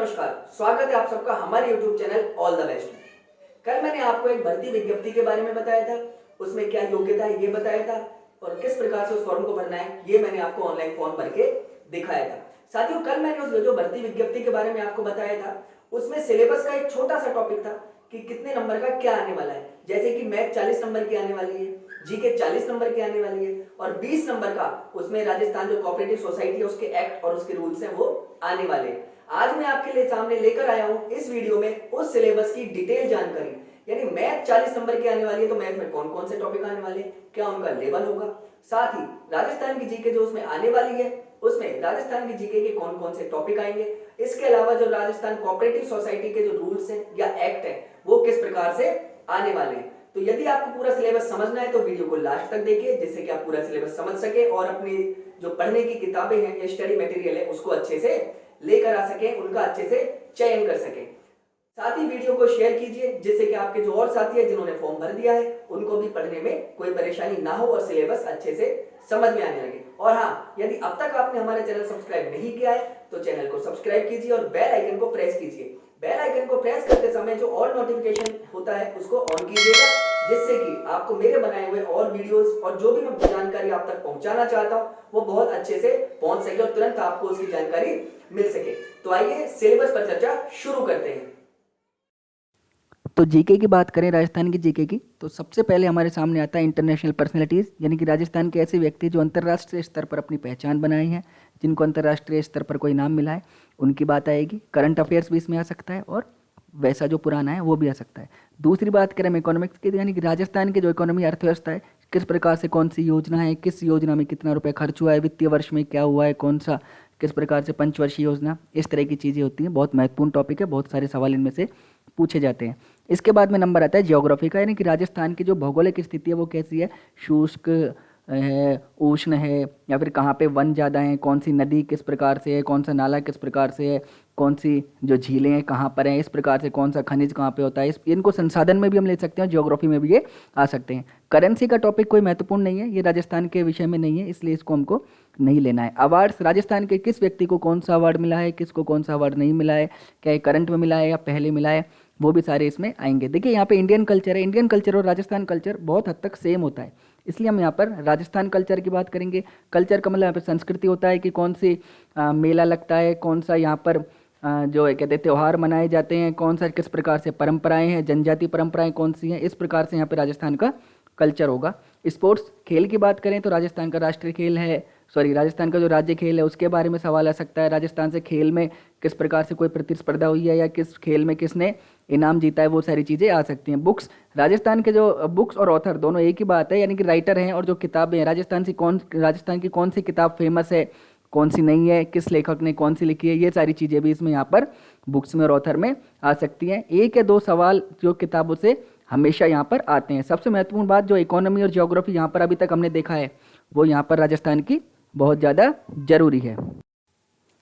नमस्कार, स्वागत है आप सबका हमारे YouTube channel all the best में। कल मैंने आपको एक भर्ती विज्ञप्ति के बारे में बताया था, उसमें क्या योग्यता है ये बताया था और किस प्रकार से उस फॉर्म को भरना है ये मैंने आपको ऑनलाइन फॉर्म भर के दिखाया था। साथियों, कल मैंने उस जो भर्ती विज्ञप्ति के बारे में आपको बताया था उसमें सिलेबस का एक छोटा सा टॉपिक था कि कितने नंबर का क्या आने वाला है। जैसे कि मैथ 40 नंबर की आने वाली है, जीके 40 नंबर की आने वाली है और 20 नंबर का उसमें राजस्थान जो कोऑपरेटिव सोसाइटी है उसके एक्ट और उसके रूल्स हैं वो आने वाले हैं। आज मैं आपके लिए सामने लेकर आया हूं इस वीडियो में उस सिलेबस की डिटेल जानकारी, यानी मैथ 40 नंबर की आने वाली है तो मैथ में कौन कौन से टॉपिक आने वाले हैं, क्या उनका लेवल होगा, साथ ही राजस्थान की जीके जो उसमें आने वाली है उसमें राजस्थान की जीके के कौन कौन से टॉपिक आएंगे, इसके अलावा जो राजस्थान कोऑपरेटिव सोसाइटी के जो रूल्स हैं या एक्ट है वो किस प्रकार से आने वाले हैं। तो यदि आपको पूरा सिलेबस समझना है तो वीडियो को लास्ट तक देखिए जिससे कि आप पूरा सिलेबस समझ सके और अपनी जो पढ़ने की किताबें हैं या स्टडी मटेरियल है उसको अच्छे से लेकर आ सके, उनका अच्छे से चयन कर सके। साथ ही वीडियो को शेयर कीजिए जिससे कि आपके जो और साथी है जिन्होंने फॉर्म भर दिया है उनको भी पढ़ने में कोई परेशानी ना हो और सिलेबस अच्छे से समझ में आने लगे। और हाँ, यदि अब तक आपने हमारा चैनल सब्सक्राइब नहीं किया है तो चैनल को सब्सक्राइब कीजिए और बेल आइकन को प्रेस कीजिए। बेल आइकन को प्रेस करते समय जो ऑल नोटिफिकेशन होता है उसको ऑन कीजिएगा जिससे कि आपको मेरे बनाए हुए और वीडियोस और जो भी मैं जानकारी आप तक पहुंचाना चाहता हूं वो बहुत अच्छे से पहुंच सके और तुरंत आपको उसकी जानकारी मिल सके। तो आइए सिलेबस पर चर्चा शुरू करते हैं। तो जीके की बात करें, राजस्थान की जीके की, तो सबसे पहले हमारे सामने आता है इंटरनेशनल पर्सनैलिटीज़, यानी कि राजस्थान के ऐसे व्यक्ति जो अंतर्राष्ट्रीय स्तर पर अपनी पहचान बनाई है, जिनको अंतर्राष्ट्रीय स्तर पर कोई नाम मिला है, उनकी बात आएगी। करंट अफेयर्स भी इसमें आ सकता है और वैसा जो पुराना है वो भी आ सकता है। दूसरी बात करें हम इकोनॉमिक्स की, यानी कि राजस्थान की जो इकोनॉमी अर्थव्यवस्था है, किस प्रकार से कौन सी योजना है, किस योजना में कितना रुपये खर्च हुआ है, वित्तीय वर्ष में क्या हुआ है, कौन सा किस प्रकार से पंचवर्षीय योजना, इस तरह की चीज़ें होती हैं। बहुत महत्वपूर्ण टॉपिक है, बहुत सारे सवाल इनमें से पूछे जाते हैं। इसके बाद में नंबर आता है ज्योग्राफी का, यानी कि राजस्थान की जो भौगोलिक स्थिति है वो कैसी है, शुष्क है, उष्ण है, या फिर कहाँ पे वन ज़्यादा हैं, कौन सी नदी किस प्रकार से है, कौन सा नाला किस प्रकार से है, कौन सी जो झीलें हैं कहाँ पर हैं, इस प्रकार से कौन सा खनिज कहाँ पे होता है। इनको संसाधन में भी हम ले सकते हैं, ज्योग्राफी में भी ये आ सकते हैं। करेंसी का टॉपिक कोई महत्वपूर्ण नहीं है, ये राजस्थान के विषय में नहीं है, इसलिए इसको हमको नहीं लेना है। अवार्ड्स, राजस्थान के किस व्यक्ति को कौन सा अवार्ड मिला है, किसको कौन सा अवार्ड नहीं मिला है, क्या ये करंट में मिला है या पहले मिला है, वो भी सारे इसमें आएंगे। देखिए यहाँ पे इंडियन कल्चर है, इंडियन कल्चर और राजस्थान कल्चर बहुत हद तक सेम होता है, इसलिए हम यहाँ पर राजस्थान कल्चर की बात करेंगे। कल्चर का मतलब यहाँ पर संस्कृति होता है कि कौन सी मेला लगता है, कौन सा यहाँ पर जो कहते हैं त्यौहार मनाए जाते हैं, कौन सा किस प्रकार से परंपराएं हैं, जनजाति परंपराएं कौन सी हैं, इस प्रकार से यहाँ पे राजस्थान का कल्चर होगा। स्पोर्ट्स खेल की बात करें तो राजस्थान का राष्ट्रीय खेल है, राजस्थान का जो राज्य खेल है उसके बारे में सवाल आ सकता है। राजस्थान से खेल में किस प्रकार से कोई प्रतिस्पर्धा हुई है या किस खेल में किसने इनाम जीता है, वो सारी चीज़ें आ सकती हैं। बुक्स, राजस्थान के जो बुक्स और ऑथर दोनों एक ही बात है, यानी कि राइटर हैं, और जो किताबें हैं राजस्थान की कौन सी किताब फेमस है, कौन सी नहीं है, किस लेखक ने कौन सी लिखी है, ये सारी चीज़ें भी इसमें यहाँ पर बुक्स में और ऑथर में आ सकती हैं। एक या दो सवाल जो किताबों से हमेशा यहाँ पर आते हैं। सबसे महत्वपूर्ण बात जो इकोनॉमी और ज्योग्राफी यहाँ पर अभी तक हमने देखा है वो यहाँ पर राजस्थान की बहुत ज़्यादा जरूरी है।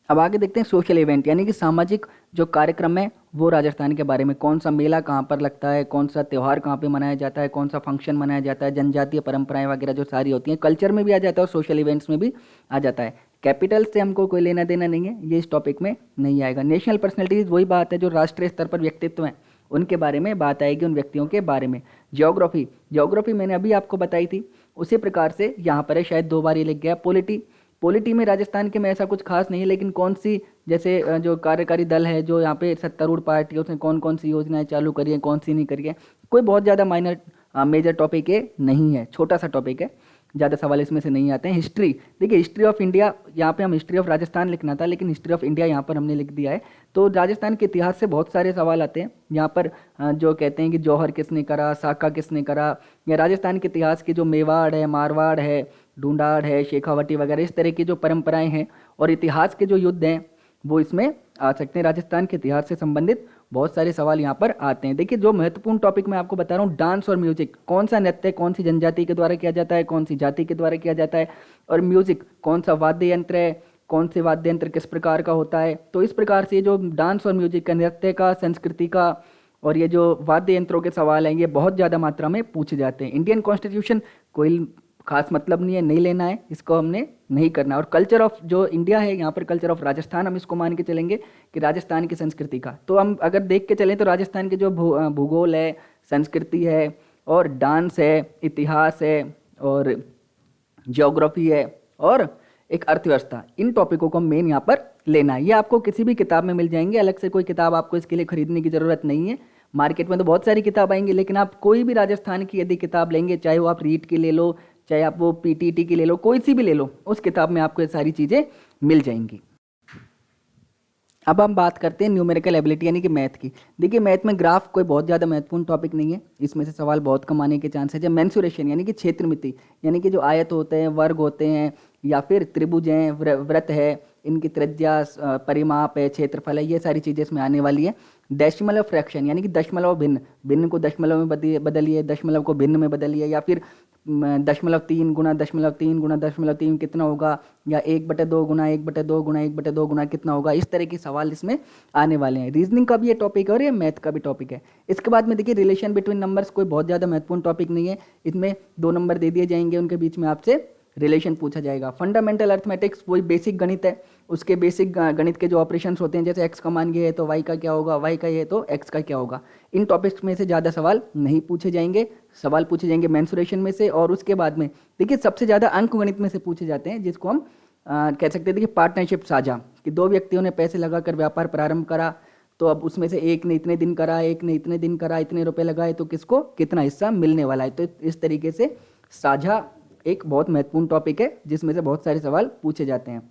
अब आगे देखते हैं सोशल इवेंट, यानी कि सामाजिक जो कार्यक्रम है वो राजस्थान के बारे में, कौन सा मेला कहाँ पर लगता है, कौन सा त्यौहार कहाँ पे मनाया जाता है, कौन सा फंक्शन मनाया जाता है, जनजातीय परंपराएं वगैरह जो सारी होती हैं, कल्चर में भी आ जाता है और सोशल इवेंट्स में भी आ जाता है। कैपिटल से हमको कोई लेना देना नहीं है, ये इस टॉपिक में नहीं आएगा। नेशनल पर्सनैलिटीज़ वही बात है जो राष्ट्रीय स्तर पर व्यक्तित्व हैं उनके बारे में बात आएगी, उन व्यक्तियों के बारे में। ज्योग्राफी मैंने अभी आपको बताई थी, उसी प्रकार से यहाँ पर है, शायद 2 बार ये लिख गया। पॉलिटी में राजस्थान के में ऐसा कुछ खास नहीं है, लेकिन कौन सी जैसे जो कार्यकारी दल है जो यहाँ पे सत्तारूढ़ पार्टी है उसने कौन कौन सी योजनाएं चालू करी है, कौन सी नहीं करी है, कोई बहुत ज़्यादा मेजर टॉपिक है नहीं है, छोटा सा टॉपिक है, ज़्यादा सवाल इसमें से नहीं आते हैं। हिस्ट्री, देखिए हिस्ट्री ऑफ इंडिया, यहाँ पे हम हिस्ट्री ऑफ राजस्थान लिखना था लेकिन हिस्ट्री ऑफ इंडिया यहाँ पर हमने लिख दिया है। तो राजस्थान के इतिहास से बहुत सारे सवाल आते हैं यहाँ पर, जो कहते हैं कि जौहर किसने करा, साका किसने करा, या राजस्थान के इतिहास के जो मेवाड़ है, मारवाड़ है, ढूंढाड़ है, शेखावटी वगैरह, इस तरह की जो परंपराएं हैं और इतिहास के जो युद्ध हैं वो इसमें आ सकते हैं। राजस्थान के इतिहास से संबंधित बहुत सारे सवाल यहाँ पर आते हैं। देखिए जो महत्वपूर्ण टॉपिक मैं आपको बता रहा हूँ, डांस और म्यूजिक, कौन सा नृत्य कौन सी जनजाति के द्वारा किया जाता है, कौन सी जाति के द्वारा किया जाता है, और म्यूजिक कौन सा वाद्य यंत्र है, कौन से वाद्य यंत्र किस प्रकार का होता है। तो इस प्रकार से जो डांस और म्यूजिक का, नृत्य का, संस्कृति का और ये जो वाद्य यंत्रों के सवाल हैं ये बहुत ज़्यादा मात्रा में पूछे जाते हैं। इंडियन कॉन्स्टिट्यूशन कोई खास मतलब नहीं है, नहीं लेना है, इसको हमने नहीं करना। और कल्चर ऑफ जो इंडिया है, यहाँ पर कल्चर ऑफ राजस्थान हम इसको मान के चलेंगे कि राजस्थान की संस्कृति का। तो हम अगर देख के चलें तो राजस्थान के जो भूगोल है, संस्कृति है और डांस है, इतिहास है और ज्योग्राफी है और एक अर्थव्यवस्था, इन टॉपिकों को मेन यहाँ पर लेना है। ये आपको किसी भी किताब में मिल जाएंगे, अलग से कोई किताब आपको इसके लिए खरीदने की ज़रूरत नहीं है। मार्केट में तो बहुत सारी किताब आएंगी, लेकिन आप कोई भी राजस्थान की यदि किताब लेंगे, चाहे वो आप रीट की ले लो, चाहे आप वो पीटीटी की ले लो, कोई सी भी ले लो, उस किताब में आपको ये सारी चीज़ें मिल जाएंगी। अब हम बात करते हैं न्यूमेरिकल एबिलिटी यानी कि मैथ की। देखिए मैथ में ग्राफ कोई बहुत ज़्यादा महत्वपूर्ण टॉपिक नहीं है, इसमें से सवाल बहुत कम आने के चांसेस है। मेंसुरेशन यानी कि क्षेत्रमिति, यानी कि जो आयत होते हैं, वर्ग होते हैं या फिर त्रिभुज हैं, वृत्त है, इनकी त्रिज्या, परिमाप है, क्षेत्रफल है, ये सारी चीज़ें इसमें आने वाली है। डेसिमल फ्रैक्शन यानी कि दशमलव भिन्न, भिन्न को दशमलव में बदलिए, दशमलव को भिन्न में बदलिए, या फिर 0.3 गुना 0.3 गुना 0.3 कितना होगा, या 1/2 गुना 1/2 गुना 1/2 गुना कितना होगा। इस तरह के सवाल इसमें आने वाले हैं। रीजनिंग का भी ये टॉपिक है और ये मैथ का भी टॉपिक है। इसके बाद में देखिए रिलेशन बिटवीन नंबर्स कोई बहुत ज़्यादा महत्वपूर्ण टॉपिक नहीं है, इसमें 2 नंबर दे दिए जाएंगे, उनके बीच में आपसे रिलेशन पूछा जाएगा। फंडामेंटल अर्थमेटिक्स वही बेसिक गणित है, उसके बेसिक गणित के जो ऑपरेशंस होते हैं, जैसे एक्स का मान ये है तो वाई का क्या होगा, वाई का ये है तो एक्स का क्या होगा। इन टॉपिक्स में से ज़्यादा सवाल नहीं पूछे जाएंगे, सवाल पूछे जाएंगे मेंसुरेशन में से। और उसके बाद में देखिए सबसे ज़्यादा अंक गणित में से पूछे जाते हैं, जिसको हम कह सकते हैं देखिए पार्टनरशिप साझा, कि 2 व्यक्तियों ने पैसे लगाकर व्यापार प्रारंभ करा, तो अब उसमें से एक ने इतने दिन करा, एक ने इतने दिन करा, इतने रुपए लगाए, तो किसको कितना हिस्सा मिलने वाला है। तो इस तरीके से साझा एक बहुत महत्वपूर्ण टॉपिक है, जिसमें से बहुत सारे सवाल पूछे जाते हैं।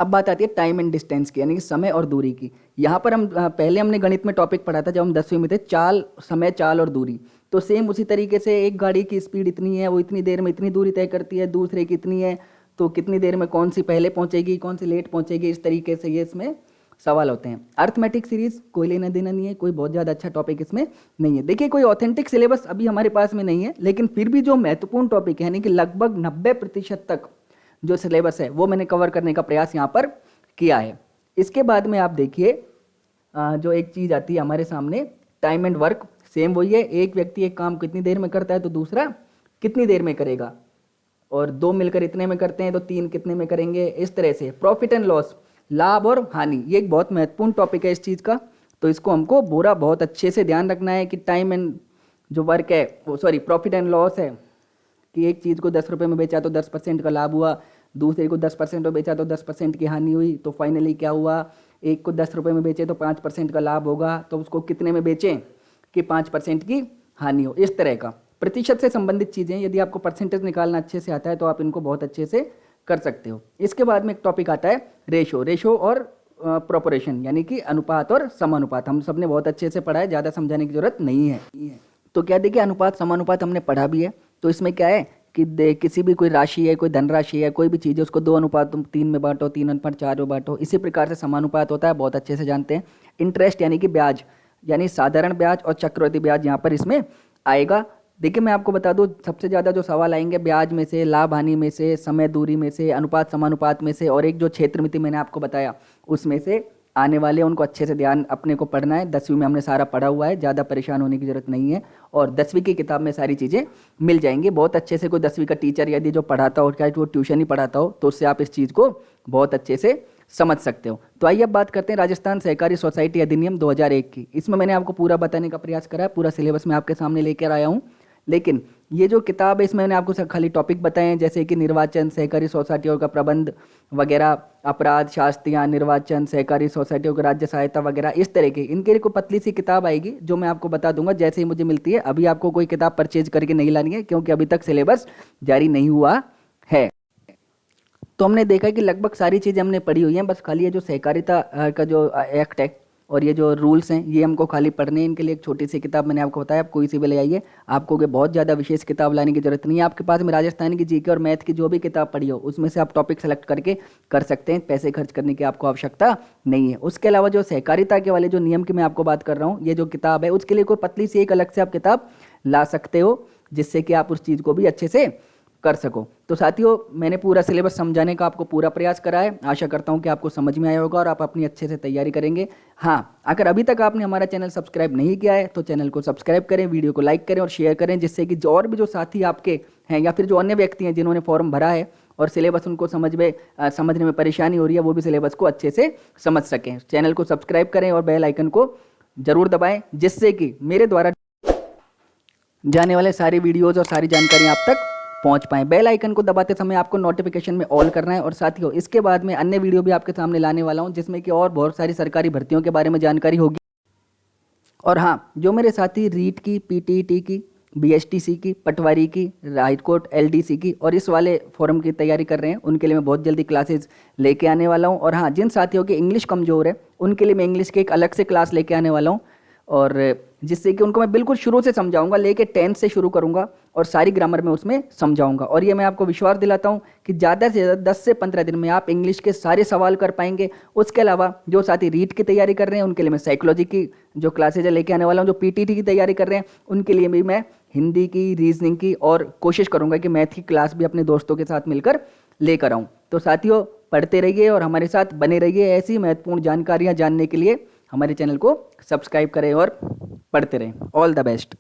अब बात आती है टाइम एंड डिस्टेंस की, यानी कि समय और दूरी की। यहाँ पर हम पहले हमने गणित में टॉपिक पढ़ा था जब हम 10वीं में थे, चाल, समय, चाल और दूरी। तो सेम उसी तरीके से एक गाड़ी की स्पीड इतनी है, वो इतनी देर में इतनी दूरी तय करती है, दूसरे की इतनी है, तो कितनी देर में कौन सी पहले पहुँचेगी, कौन सी लेट पहुँचेगी, इस तरीके से ये इसमें सवाल होते हैं। अर्थमेटिक सीरीज कोई लेना देना नहीं है, कोई बहुत ज़्यादा अच्छा टॉपिक इसमें नहीं है। देखिए कोई ऑथेंटिक सिलेबस अभी हमारे पास में नहीं है, लेकिन फिर भी जो महत्वपूर्ण टॉपिक है, यानी कि लगभग 90% तक जो सिलेबस है वो मैंने कवर करने का प्रयास यहाँ पर किया है। इसके बाद में आप देखिए जो एक चीज़ आती है हमारे सामने, टाइम एंड वर्क, सेम वही है। एक व्यक्ति एक काम कितनी देर में करता है तो दूसरा कितनी देर में करेगा, और 2 मिलकर इतने में करते हैं तो 3 कितने में करेंगे, इस तरह से। प्रॉफिट एंड लॉस, लाभ और हानि, ये एक बहुत महत्वपूर्ण टॉपिक है इस चीज़ का, तो इसको हमको बहुत अच्छे से ध्यान रखना है कि टाइम एंड जो वर्क है वो प्रॉफिट एंड लॉस है, कि एक चीज़ को 10 रुपये में बेचा तो 10% का लाभ हुआ, दूसरे को 10% में बेचा तो 10% की हानि हुई, तो फाइनली क्या हुआ, एक को 10 रुपये में बेचे तो 5% का लाभ होगा, तो उसको कितने में बेचें कि 5% की हानि हो। इस तरह का प्रतिशत से संबंधित चीज़ें, यदि आपको परसेंटेज निकालना अच्छे से आता है तो आप इनको बहुत अच्छे से कर सकते हो। इसके बाद में एक टॉपिक आता है रेशो और प्रोपोर्शन, यानी कि अनुपात और समानुपात। हम सबने बहुत अच्छे से पढ़ा है, ज़्यादा समझाने की जरूरत नहीं है। तो क्या देखिए अनुपात समानुपात हमने पढ़ा भी है, तो इसमें क्या है कि किसी भी कोई राशि है, कोई धनराशि है, कोई भी चीज़ है, उसको 2:3 में बांटो, 3:4 में बांटो, इसी प्रकार से समानुपात होता है, बहुत अच्छे से जानते हैं। इंटरेस्ट यानी कि ब्याज, यानी साधारण ब्याज और चक्रवृद्धि ब्याज यहाँ पर इसमें आएगा। देखिए मैं आपको बता दूं, सबसे ज़्यादा जो सवाल आएंगे ब्याज में से, लाभ हानि में से, समय दूरी में से, अनुपात समानुपात में से, और एक जो क्षेत्रमिति मैंने आपको बताया उसमें से आने वाले, उनको अच्छे से ध्यान अपने को पढ़ना है। 10वीं में हमने सारा पढ़ा हुआ है, ज़्यादा परेशान होने की जरूरत नहीं है, और 10वीं की किताब में सारी चीज़ें मिल जाएंगी बहुत अच्छे से। कोई 10वीं का टीचर यदि जो पढ़ाता हो, चाहे वो ट्यूशन ही पढ़ाता हो, तो उससे आप इस चीज़ को बहुत अच्छे से समझ सकते हो। तो आइए अब बात करते हैं राजस्थान सहकारी सोसाइटी अधिनियम 2001 की। इसमें मैंने आपको पूरा बताने का प्रयास करा है, पूरा सिलेबस मैं आपके सामने लेकर आया हूँ, लेकिन ये जो किताब है इसमें मैंने आपको खाली टॉपिक बताए हैं, जैसे कि निर्वाचन, सहकारी सोसाइटियों का प्रबंध वगैरह, अपराध शास्त्रियाँ, निर्वाचन, सहकारी सोसाइटियों की राज्य सहायता वगैरह, इस तरह की। इनके लिए कोई पतली सी किताब आएगी जो मैं आपको बता दूंगा जैसे ही मुझे मिलती है। अभी आपको कोई किताब परचेज करके नहीं लानी है, क्योंकि अभी तक सिलेबस जारी नहीं हुआ है। तो हमने देखा कि लगभग सारी चीज़ें हमने पढ़ी हुई हैं, बस खाली ये जो सहकारिता का जो एक्ट है और ये जो रूल्स हैं ये हमको खाली पढ़ने हैं। इनके लिए एक छोटी सी किताब मैंने आपको बताया, आप कोई सी भी ले आइए, आपको कोई बहुत ज़्यादा विशेष किताब लाने की जरूरत नहीं है। आपके पास में राजस्थान की जीके और मैथ की जो भी किताब पढ़ी हो उसमें से आप टॉपिक सेलेक्ट करके कर सकते हैं, पैसे खर्च करने की आपको आवश्यकता नहीं है। उसके अलावा जो सहकारिता के वाले जो नियम की मैं आपको बात कर रहा हूँ, ये जो किताब है उसके लिए कोई पतली सी एक अलग से आप किताब ला सकते हो, जिससे कि आप उस चीज़ को भी अच्छे से कर सको। तो साथियों मैंने पूरा सिलेबस समझाने का आपको पूरा प्रयास करा है, आशा करता हूं कि आपको समझ में आया होगा और आप अपनी अच्छे से तैयारी करेंगे। हाँ, अगर अभी तक आपने हमारा चैनल सब्सक्राइब नहीं किया है तो चैनल को सब्सक्राइब करें, वीडियो को लाइक करें और शेयर करें, जिससे कि और भी जो साथी आपके हैं या फिर जो अन्य व्यक्ति हैं जिन्होंने फॉर्म भरा है और सिलेबस उनको समझने में परेशानी हो रही है, वो भी सिलेबस को अच्छे से समझ सकें। चैनल को सब्सक्राइब करें और बेल आइकन को जरूर दबाएं, जिससे कि मेरे द्वारा जाने वाले सारे वीडियोज़ और सारी जानकारी आप तक पहुंच पाएँ। बेल आइकन को दबाते समय आपको नोटिफिकेशन में ऑल करना है। और साथियों, इसके बाद में अन्य वीडियो भी आपके सामने लाने वाला हूं, जिसमें कि और बहुत सारी सरकारी भर्तियों के बारे में जानकारी होगी। और हाँ, जो मेरे साथी रीट की, पीटीईटी की, बीएसटीसी की, पटवारी की, हाईकोर्ट, एलडीसी की और इस वाले फॉर्म की तैयारी कर रहे हैं, उनके लिए मैं बहुत जल्दी क्लासेस लेके आने वाला हूं। और हाँ, जिन साथियों की इंग्लिश कमज़ोर है, उनके लिए मैं इंग्लिश की एक अलग से क्लास लेके आने वाला हूं, और जिससे कि उनको मैं बिल्कुल शुरू से समझाऊंगा, लेके 10th से शुरू करूंगा और सारी ग्रामर में उसमें समझाऊंगा। और ये मैं आपको विश्वास दिलाता हूं कि ज़्यादा से ज़्यादा 10 से 15 दिन में आप इंग्लिश के सारे सवाल कर पाएंगे। उसके अलावा जो साथी रीट की तैयारी कर रहे हैं, उनके लिए मैं साइकोलॉजी की जो क्लासेज लेके आने वाला हूँ। जो पीटीटी की तैयारी कर रहे हैं, उनके लिए भी मैं हिंदी की, रीजनिंग की और कोशिश करूँगा कि मैथ की क्लास भी अपने दोस्तों के साथ मिलकर लेकर आऊँ। तो साथियों, पढ़ते रहिए और हमारे साथ बने रहिए। ऐसी महत्वपूर्ण जानकारियाँ जानने के लिए हमारे चैनल को सब्सक्राइब करें और पढ़ते रहें। All the best.